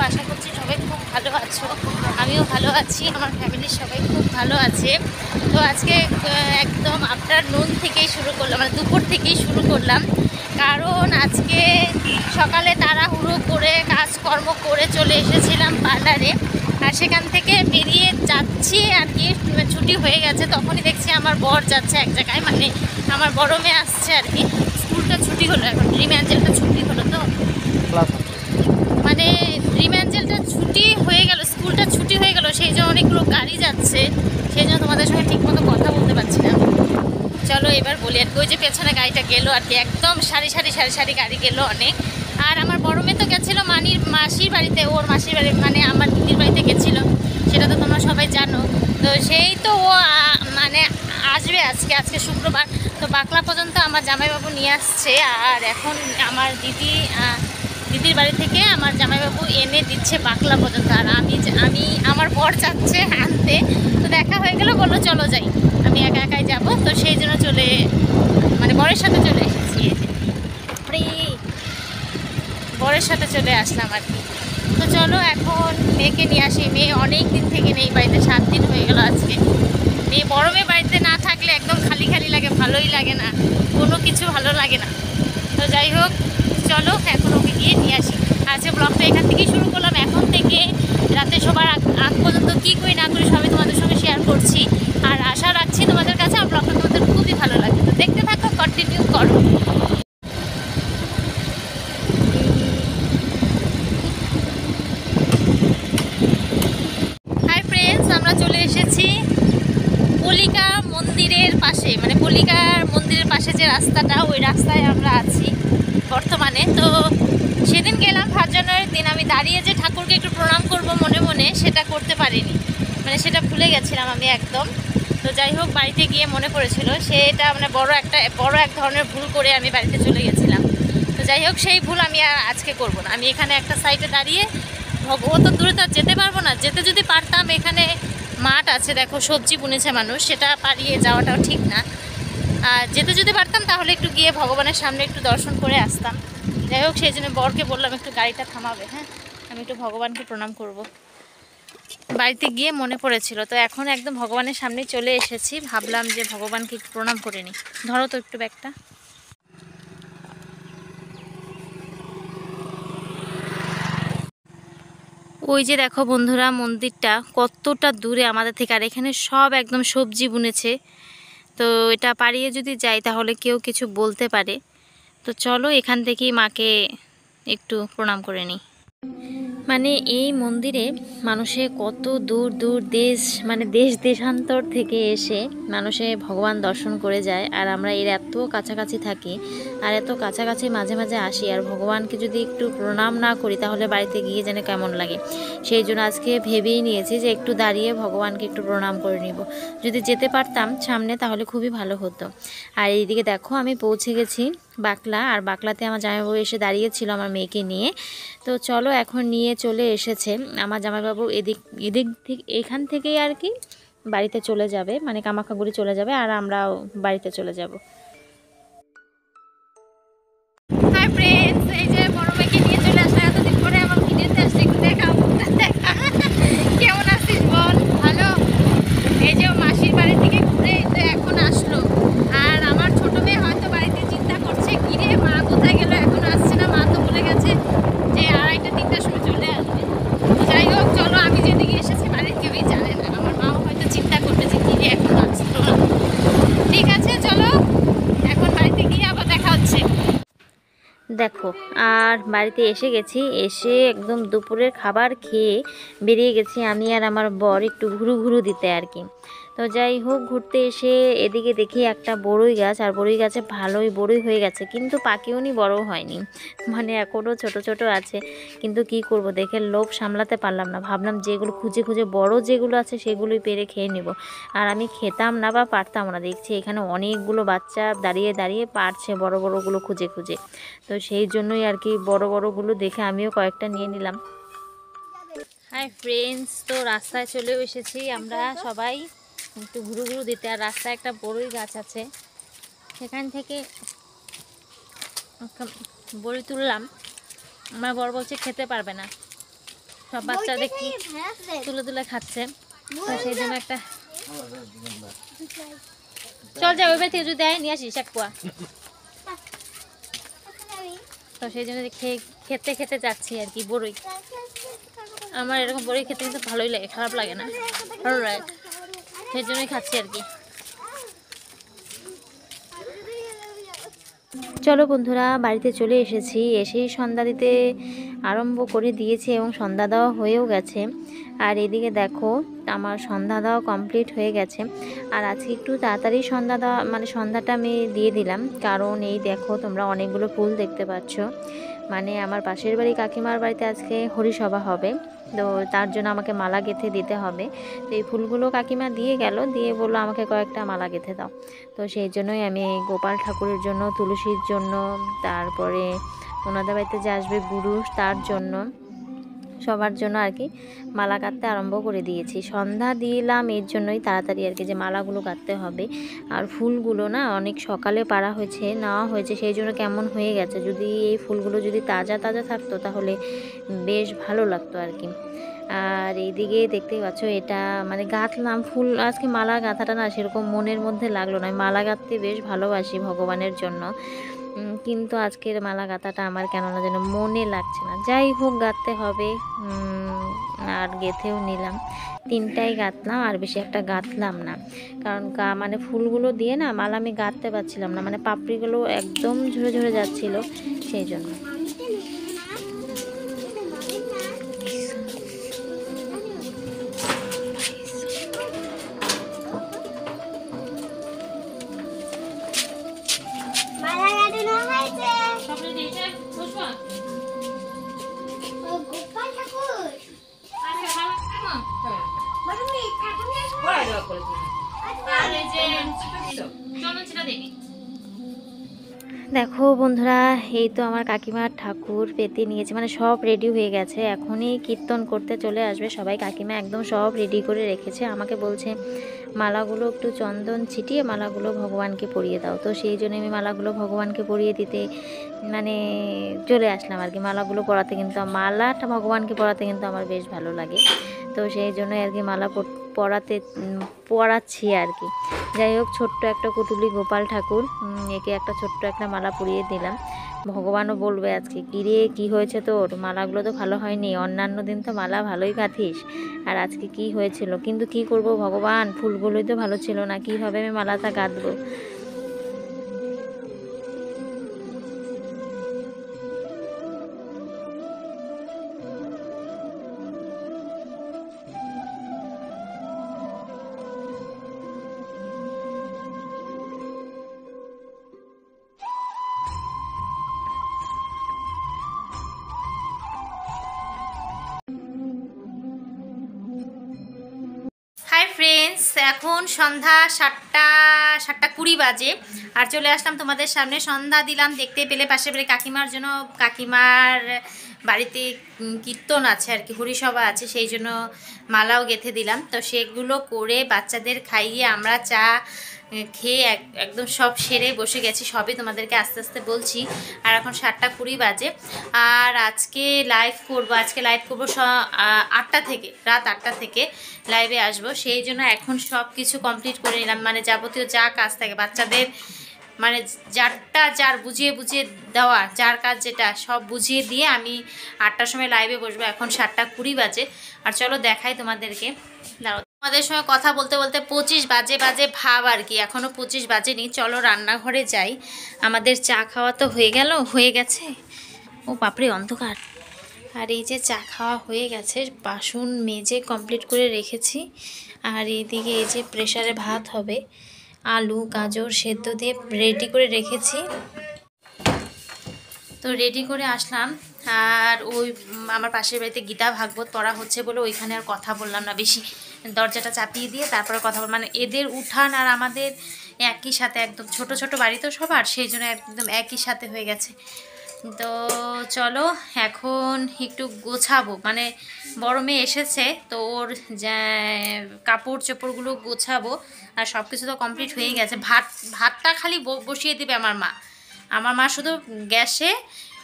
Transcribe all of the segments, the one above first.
আশা করছি সবাই খুব ভালো আছো, আমিও ভালো আছি, আমার ফ্যামিলির সবাই খুব ভালো আছে। তো আজকে একদম আফটারনুন থেকেই শুরু করলাম, মানে দুপুর থেকেই শুরু করলাম, কারণ আজকে সকালে তাড়াহুড়ো করে কাজকর্ম করে চলে এসেছিলাম পার্লারে। আর সেখান থেকে বেরিয়ে যাচ্ছি আর কি, ছুটি হয়ে গেছে, তখনই দেখছি আমার বর যাচ্ছে এক জায়গায়, মানে আমার বড় মেয়ে আসছে আর কি। স্কুলটা ছুটি হলো, এখন ড্রিম অ্যাঞ্জেলটা ছুটি হলো, তো মানে ড্রিম অ্যাঞ্জেলটা ছুটি হয়ে গেল, স্কুলটা ছুটি হয়ে গেল, সেই জন্য অনেকগুলো গাড়ি যাচ্ছে, সেই জন্য তোমাদের সঙ্গে ঠিকমতো কথা বলতে পারছি না। চলো এবার বলি আর কি, ওই যে পেছনে গাড়িটা গেলো আর কি, একদম সারি সারি সারি সারি গাড়ি গেলো অনেক। আর আমার বড় মেয়ে তো গেছিলো মাসির বাড়িতে, ওর মাসির বাড়ি মানে আমার দিদির বাড়িতে গেছিলো, সেটা তো তোমরা সবাই জানো। তো সেই তো ও মানে আসবে আজকে শুক্রবার, তো বাকলা পর্যন্ত আমার জামাইবাবু নিয়ে আসছে। আর এখন আমার দিদির বাড়ি থেকে আমার জামাইবাবু এনে দিচ্ছে বাকলা পর্যন্ত, আর আমি আমার বর যাচ্ছে আনতে। তো দেখা হয়ে গেল, বললো চলো যাই, আমি একা একাই যাব, তো সেই জন্য মানে বরের সাথে চলে এসেছি, বরের সাথে চলে আসলাম আর কি। তো চলো এখন মেয়েকে নিয়ে আসি, মেয়ে অনেক দিন থেকে নেই বাড়িতে, 7 দিন হয়ে গেল আজকে। মেয়ে বড় মেয়ে বাড়িতে না থাকলে একদম খালি খালি লাগে, ভালোই লাগে না, কোনো কিছু ভালো লাগে না। তো যাই হোক, চলো এখন ওকে গিয়ে নিয়ে আসি। আজকে ব্লগটা এখান থেকেই শুরু করলাম, এখন থেকে রাতে সবার আগ পর্যন্ত কী করি না করি সবই তোমাদের সঙ্গে শেয়ার করছি। আর আশা রাখছি তোমাদের কাছে আমার ব্লগটা তোমাদের খুবই ভালো লাগে, তো দেখতে থাকো, কন্টিনিউ করো। হাই ফ্রেন্ডস, আমরা চলে এসেছি পলিকা মন্দিরের পাশে, মানে পলিকার মন্দিরের পাশে যে রাস্তাটা, ওই রাস্তায় আমরা আছি বর্তমানে। তো সেদিন গেলাম 5 জানুয়ারির দিন, আমি দাঁড়িয়ে যে ঠাকুরকে একটু প্রণাম করব মনে মনে, সেটা করতে পারিনি, মানে সেটা ভুলে গেছিলাম আমি একদম। তো যাই হোক, বাড়িতে গিয়ে মনে পড়েছিল, সেটা মানে বড় এক ধরনের ভুল করে আমি বাড়িতে চলে গেছিলাম। তো যাই হোক, সেই ভুল আমি আর আজকে করব না। আমি এখানে একটা সাইডে দাঁড়িয়ে, অত দূরে তো যেতে পারবো না, যেতে যদি পারতাম, এখানে মাঠ আছে দেখো, সবজি বুনেছে মানুষ, সেটা পাড়িয়ে যাওয়াটাও ঠিক না। আর যেতে যদি পারতাম তাহলে একটু গিয়ে ভগবানের সামনে একটু দর্শন করে আসতাম। যাই হোক, সেই জন্য বরকে বললাম একটু গাড়িটা থামাবে, হ্যাঁ, আমি একটু ভগবানকে প্রণাম করব। বাড়িতে গিয়ে মনে পড়েছিল, তো এখন একদম ভগবানের সামনে চলে এসেছি, ভাবলাম যে ভগবানকে একটু প্রণাম করে নিই। ধরো তো একটু ব্যাগটা। ওই যে দেখো বন্ধুরা, মন্দিরটা কতটা দূরে আমাদের থেকে, আর এখানে সব একদম সবজি বুনেছে। তো এটা পাড়িয়ে যদি যাই তাহলে কেউ কিছু বলতে পারে। তো চলো এখান থেকেই মাকে একটু প্রণাম করে নিই। মানে এই মন্দিরে মানুষে কত দূর দূর দেশ, মানে দেশ দেশান্তর থেকে এসে মানুষে ভগবান দর্শন করে যায়। আর আমরা এর এত কাছাকাছি থাকি, আর এত কাছাকাছি মাঝে মাঝে আসি, আর ভগবানকে যদি একটু প্রণাম না করি তাহলে বাড়িতে গিয়ে যেন কেমন লাগে। সেই জন্য আজকে ভেবেই নিয়েছি যে একটু দাঁড়িয়ে ভগবানকে একটু প্রণাম করে নিব। যদি যেতে পারতাম সামনে তাহলে খুবই ভালো হতো। আর এইদিকে দেখো আমি পৌঁছে গেছি বাকলা, আর বাকলাতে আমার জামাইবাবু এসে দাঁড়িয়েছিল আমার মেয়েকে নিয়ে। তো চলো এখন নিয়ে চলে এসেছে আমার জামাইবাবু, এদিক থেকে এখান থেকেই আর কি বাড়িতে চলে যাবে, মানে কামাখ্যাগুড়ি চলে যাবে, আর আমরাও বাড়িতে চলে যাব। হাই ফ্রেন্ডস, এই যে বড় মেয়েকে নিয়ে চলে আসলে, এতদিন পরে আমার ভিডিওতে আসছে, একটু দেখাও, কেমন আছিস বল? ভালো। এই যে মাসির বাড়ি থেকে ঘুরে তো এখন আসলো, আর আমার ছোট মেয়ে হয়তো বাড়িতে চিন্তা করছে কিরে মা কোথায় গেল, এখন আসছে না, মা তো বলে গেছে যে 2:30-3টার সময় চলে আসবে। যাই হোক চলো, আমি যেদিকে এসেছি বাড়ির কেউই জানে না, আমার মাও হয়তো চিন্তা করবে যে কিরে এখন আসলো না। ঠিক আছে চলো, এখন বাড়িতে গিয়ে আবার দেখা হচ্ছে। দেখো, আর বাড়িতে এসে গেছি, এসে একদম দুপুরের খাবার খেয়ে বেরিয়ে গেছি আমি আর আমার বর একটু ঘুরু দিতে আর কি। তো যাই হোক, ঘুরতে এসে এদিকে দেখি একটা বড়ই গাছ, আর বড়ই গাছে ভালোই বড়ই হয়ে গেছে, কিন্তু পাকেও নি, বড় হয়নি, মানে এখনও ছোট ছোট আছে। কিন্তু কি করব, দেখে লোভ সামলাতে পারলাম না, ভাবলাম যেগুলো খুঁজে খুঁজে বড় যেগুলো আছে সেগুলোই পেরে খেয়ে নেব। আর আমি খেতাম না বা পারতাম না, দেখছি এখানে অনেকগুলো বাচ্চা দাঁড়িয়ে দাঁড়িয়ে পারছে বড় বড়গুলো খুঁজে খুঁজে। তো সেই জন্যই আর কি বড় বড়গুলো দেখে আমিও কয়েকটা নিয়ে নিলাম। হাই ফ্রেন্ডস, তো রাস্তায় চলেও এসেছি আমরা সবাই একটু ঘুরু দিতে। আর রাস্তায় একটা বড়ই গাছ আছে, সেখান থেকে বড়ি তুললাম। আমার বর বলছে খেতে পারবে না, সব বাচ্চা দেখি তুলে তুলে খাচ্ছে, তো সেই জন্য একটা চল যাই ওই বাড়ি থেকে যদি দেয় নিয়ে আসিস এক পোয়া। তো সেই জন্য খেতে খেতে যাচ্ছি আর কি বড়ই। আমার এরকম বড়ই খেতে কিন্তু ভালোই লাগে, খারাপ লাগে না, ভালো লাগে, সেই জন্যই খাচ্ছি আর কি। চলো বন্ধুরা, বাড়িতে চলে এসেছি, এসেই সন্ধ্যা দিতে আরম্ভ করে দিয়েছি এবং সন্ধ্যা দেওয়া হয়েও গেছে। আর এদিকে দেখো আমার সন্ধ্যা দেওয়া কমপ্লিট হয়ে গেছে। আর আজকে একটু তাড়াতাড়ি সন্ধ্যা দেওয়া মানে সন্ধ্যাটা আমি দিয়ে দিলাম, কারণ এই দেখো তোমরা অনেকগুলো ফুল দেখতে পাচ্ছ। মানে আমার পাশের বাড়ি কাকিমার বাড়িতে আজকে হরিসভা হবে, তো তার জন্য আমাকে মালা গেঁথে দিতে হবে। তো এই ফুলগুলো কাকিমা দিয়ে গেল, দিয়ে বললো আমাকে কয়েকটা মালা গেঁথে দাও। তো সেই জন্যই আমি গোপাল ঠাকুরের জন্য, তুলসীর জন্য, তারপরে ওনাদের বাড়িতে যে আসবে গুরু তার জন্য, সবার জন্য আর কি মালা গাঁথতে আরম্ভ করে দিয়েছি। সন্ধ্যা দিলাম এর জন্যই তাড়াতাড়ি আর কি, যে মালাগুলো গাঁথতে হবে। আর ফুলগুলো না অনেক সকালে পাড়া হয়েছে, নেওয়া হয়েছে, সেই জন্য কেমন হয়ে গেছে। যদি এই ফুলগুলো যদি তাজা তাজা থাকতো তাহলে বেশ ভালো লাগতো আর কি। আর এইদিকে দেখতেই পাচ্ছ এটা মানে গাঁথলাম ফুল, আজকে মালা গাঁথাটা না সেরকম মনের মধ্যে লাগলো না। মালা গাঁথতে বেশ ভালোবাসি ভগবানের জন্য, কিন্তু আজকের মালা গাঁথাটা আমার কেন না যেন মনে লাগছে না। যাই হোক গাঁথতে হবে, আর গেঁথেও নিলাম। 3টাই গাঁথলাম, আর বেশি একটা গাঁথলাম না, কারণ মানে ফুলগুলো দিয়ে না মালা আমি গাঁথতে পারছিলাম না, মানে পাপড়িগুলো একদম ঝরে ঝরে যাচ্ছিল, সেই জন্য। দেখো বন্ধুরা, এই তো আমার কাকিমার ঠাকুর পেতে নিয়েছে, মানে সব রেডি হয়ে গেছে, এখনই কীর্তন করতে চলে আসবে সবাই। কাকিমা একদম সব রেডি করে রেখেছে, আমাকে বলছে মালাগুলো একটু চন্দন ছিটিয়ে মালাগুলো ভগবানকে পরিয়ে দাও। তো সেই জন্য আমি মালাগুলো ভগবানকে পরিয়ে দিতে মানে চলে আসলাম আর কি। মালাগুলো পরাতে কিন্তু মালাটা ভগবানকে পরাতে কিন্তু আমার বেশ ভালো লাগে, তো সেই জন্য আর কি মালা পরাচ্ছি আর কি। যাই হোক, ছোট্ট একটা কুটুলি গোপাল ঠাকুর, একে একটা ছোট্ট একটা মালা পরিয়ে দিলাম। ভগবানও বলবে আজকে কিরে কি হয়েছে তোর, মালাগুলো তো ভালো হয়নি, অন্যান্য দিন তো মালা ভালোই গাঁথিস, আর আজকে কি হয়েছিল। কিন্তু কি করব ভগবান, ফুলগুলোই তো ভালো ছিল না, কীভাবে আমি মালাটা গাঁথবো। হাই ফ্রেন্ডস, এখন সন্ধ্যা 7:20 বাজে, আর চলে আসলাম তোমাদের সামনে। সন্ধ্যা দিলাম, দেখতে পেলে পাশের বাড়ি কাকিমার জন্য, কাকিমার বাড়িতে কীর্তন আছে আর কি, হরিসভা আছে, সেই জন্য মালাও গেঁথে দিলাম। তো সেগুলো করে বাচ্চাদের খাইয়ে আমরা চা খেয়ে একদম সব সেরে বসে গেছি, সবই তোমাদেরকে আস্তে আস্তে বলছি। আর এখন 7:20 বাজে, আর আজকে লাইভ করবো 8টা থেকে, রাত 8টা থেকে লাইভে আসবো, সেই জন্য এখন সব কিছু কমপ্লিট করে নিলাম। মানে যাবতীয় যা কাজ থাকে বাচ্চাদের, মানে যার বুঝিয়ে দেওয়া, যার কাজ যেটা সব বুঝিয়ে দিয়ে আমি 8টার সময় লাইভে বসবো। এখন 7:20 বাজে, আর চলো দেখাই তোমাদেরকে। দাঁড়াও, তোমাদের সঙ্গে কথা বলতে বলতে 25 বাজে ভাব আর কি, এখনও 25 বাজেনি। চলো রান্নাঘরে যাই, আমাদের চা খাওয়া তো হয়ে গেছে। ও বাপরে অন্ধকার। আর এই যে চা খাওয়া হয়ে গেছে, বাসন মেজে কমপ্লিট করে রেখেছি। আর এইদিকে এই যে প্রেসারে ভাত হবে, আলু গাজর সেদ্ধ দিয়ে রেডি করে রেখেছি। তো রেডি করে আসলাম, আর ওই আমার পাশের বাড়িতে গীতা ভাগবত পড়া হচ্ছে বলে ওইখানে আর কথা বললাম না বেশি, দরজাটা চাপিয়ে দিয়ে তারপরে কথা বল, মানে এদের উঠান আর আমাদের একই সাথে, একদম ছোট বাড়ি তো সবার, সেই জন্য একদম একই সাথে হয়ে গেছে। তো চলো এখন একটু গোছাবো, মানে বড় মেয়ে এসেছে তো ওর কাপড় চোপড়গুলো গোছাবো। আর সব কিছু তো কমপ্লিট হয়ে গেছে, ভাতটা খালি বসিয়ে দিবে আমার মা শুধু গ্যাসে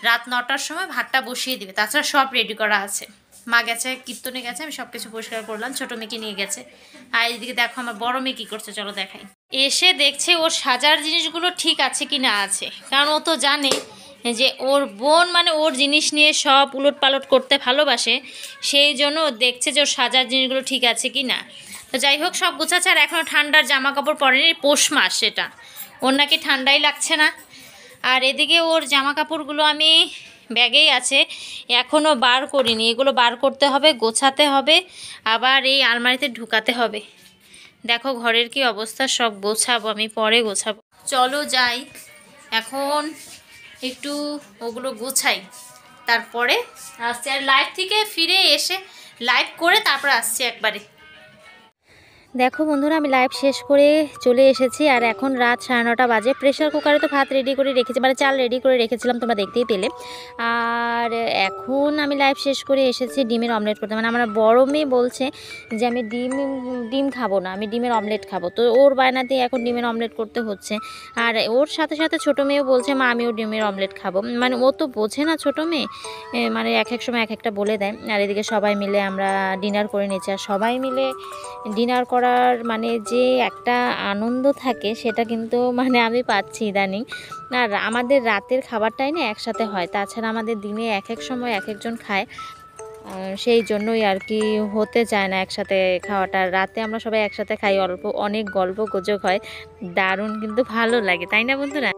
রাত 9টার সময় ভাতটা বসিয়ে দিবে, তাছাড়া সব রেডি করা আছে। মা গেছে কীর্তনে গেছে, আমি সব কিছু পরিষ্কার করলাম, ছোটো মেয়েকে নিয়ে গেছে। আর এইদিকে দেখো আমার বড় মেয়ে কী করছে, চলো দেখাই। এসে দেখছে ওর সাজার জিনিসগুলো ঠিক আছে কি না আছে, কারণ ও তো জানে যে ওর বোন মানে ওর জিনিস নিয়ে সব উলট পালট করতে ভালোবাসে, সেই জন্য ও দেখছে যে ওর সাজার জিনিসগুলো ঠিক আছে কি না। তো যাই হোক সব গোছাচ্ছে, আর এখনও ঠান্ডার জামা কাপড় পরেনি, পৌষ মাস সেটা, ওর নাকি ঠান্ডাই লাগছে না। আর এদিকে ওর জামা কাপড়গুলো আমি ব্যাগেই আছে, এখনও বার করিনি, এগুলো বার করতে হবে, গোছাতে হবে, আবার এই আলমারিতে ঢুকাতে হবে। দেখো ঘরের কি অবস্থা, সব গোছাবো আমি, পরে গোছাবো। চলো যাই এখন একটু ওগুলো গোছাই, তারপরে আসছি। আর লাইভ থেকে ফিরে এসে লাইভ করে তারপর আসছি একবারে। দেখো বন্ধুরা আমি লাইভ শেষ করে চলে এসেছি, আর এখন রাত 9:30 বাজে। প্রেশার কুকারে তো ভাত রেডি করে রেখেছি, মানে চাল রেডি করে রেখেছিলাম, তোমরা দেখতেই পেলে। আর এখন আমি লাইভ শেষ করে এসেছি ডিমের অমলেট করতে। মানে আমার বড় মেয়ে বলছে যে আমি ডিম খাবো না, আমি ডিমের অমলেট খাবো, তো ওর বায়নাতে এখন ডিমের অমলেট করতে হচ্ছে। আর ওর সাথে সাথে ছোটো মেয়েও বলছে মা আমিও ডিমের অমলেট খাবো। মানে ও তো বোঝে না ছোটো মেয়ে, মানে এক এক সময় এক একটা বলে দেয়। আর এদিকে সবাই মিলে আমরা ডিনার করে নিচ্ছি, আর সবাই মিলে ডিনার করার মানে যে একটা আনন্দ থাকে সেটা কিন্তু মানে আমি পাচ্ছি ইদানিং। আর আমাদের রাতের খাবারটাই না একসাথে হয়, তাছাড়া আমাদের দিনে এক এক সময় এক একজন খায়, সেই জন্যই আর কি হতে চায় না একসাথে খাওয়াটা। রাতে আমরা সবাই একসাথে খাই, অনেক গল্প গুজব হয়, দারুণ কিন্তু ভালো লাগে, তাই না বন্ধুরা?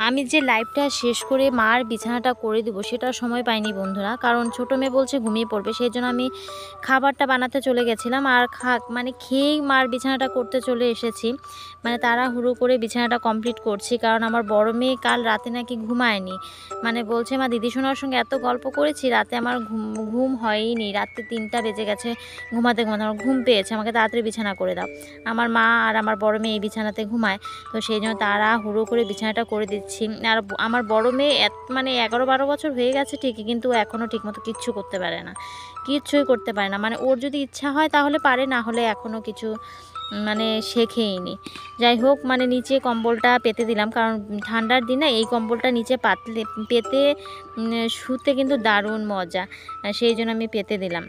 আমি যে লাইভটা শেষ করে মার বিছানাটা করে দেবো সেটার সময় পাইনি বন্ধুরা, কারণ ছোটো মেয়ে বলছে ঘুমিয়ে পড়বে, সেই জন্য আমি খাবারটা বানাতে চলে গেছিলাম। আর মানে খেয়েই মার বিছানাটা করতে চলে এসেছি, মানে তাড়াহুড়ো করে বিছানাটা কমপ্লিট করছি, কারণ আমার বড় মেয়ে কাল রাতে নাকি ঘুমায়নি। মানে বলছে মা দিদি সোনার সঙ্গে এত গল্প করেছি, রাতে আমার ঘুম হয়নি, রাতে 3টা বেজে গেছে ঘুমাতে ঘুমাতে, আমার ঘুম পেয়েছে, আমাকে তাড়াতাড়ি বিছানা করে দাও। আমার মা আর আমার বড় মেয়ে এই বিছানাতে ঘুমায়, তো সেই জন্য তাড়াহুড়ো করে বিছানাটা করে দিচ্ছি। আর আমার বড় মেয়ে মানে 11-12 বছর হয়ে গেছে ঠিকই, কিন্তু এখনও ঠিকমতো কিচ্ছু করতে পারে না, কিচ্ছুই করতে পারে না। মানে ওর যদি ইচ্ছা হয় তাহলে পারে, না হলে এখনও কিছু মানে শেখেইনি। যাই হোক মানে নিচে কম্বলটা পেতে দিলাম, কারণ ঠান্ডার দিনে এই কম্বলটা নিচে পেতে শুতে কিন্তু দারুণ মজা, সেই জন্য আমি পেতে দিলাম।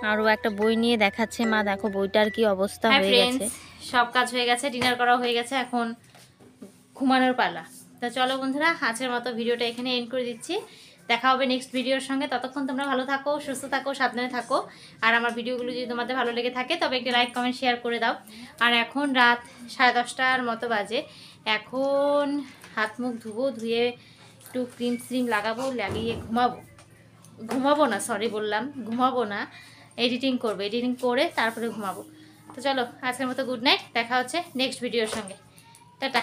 আরও একটা বই নিয়ে দেখাচ্ছে মা, দেখো বইটার কি অবস্থা হয়ে গেছে। সব কাজ হয়ে গেছে, ডিনার করা হয়ে গেছে, এখন ঘুমানোর পালা। তো চলো বন্ধুরা আজকের মতো ভিডিওটা এখানে এন্ড করে দিচ্ছি, দেখা হবে নেক্সট ভিডিওর সঙ্গে। ততক্ষণ তোমরা ভালো থাকো, সুস্থ থাকো, সাবধানে থাকো। আর আমার ভিডিওগুলো যদি তোমাদের ভালো লেগে থাকে তবে একটু লাইক কমেন্ট শেয়ার করে দাও। আর এখন রাত 10:30 মতো বাজে, এখন হাত মুখ ধুবো, ধুয়ে একটু ক্রিম লাগাবো, লাগিয়ে ঘুমাবো না, সরি বললাম, ঘুমাবো না, এডিটিং করবো, এডিটিং করে তারপরে ঘুমাবো। তো চলো আজকের মতো গুড নাইট, দেখা হচ্ছে নেক্সট ভিডিওর সঙ্গে, টাটা।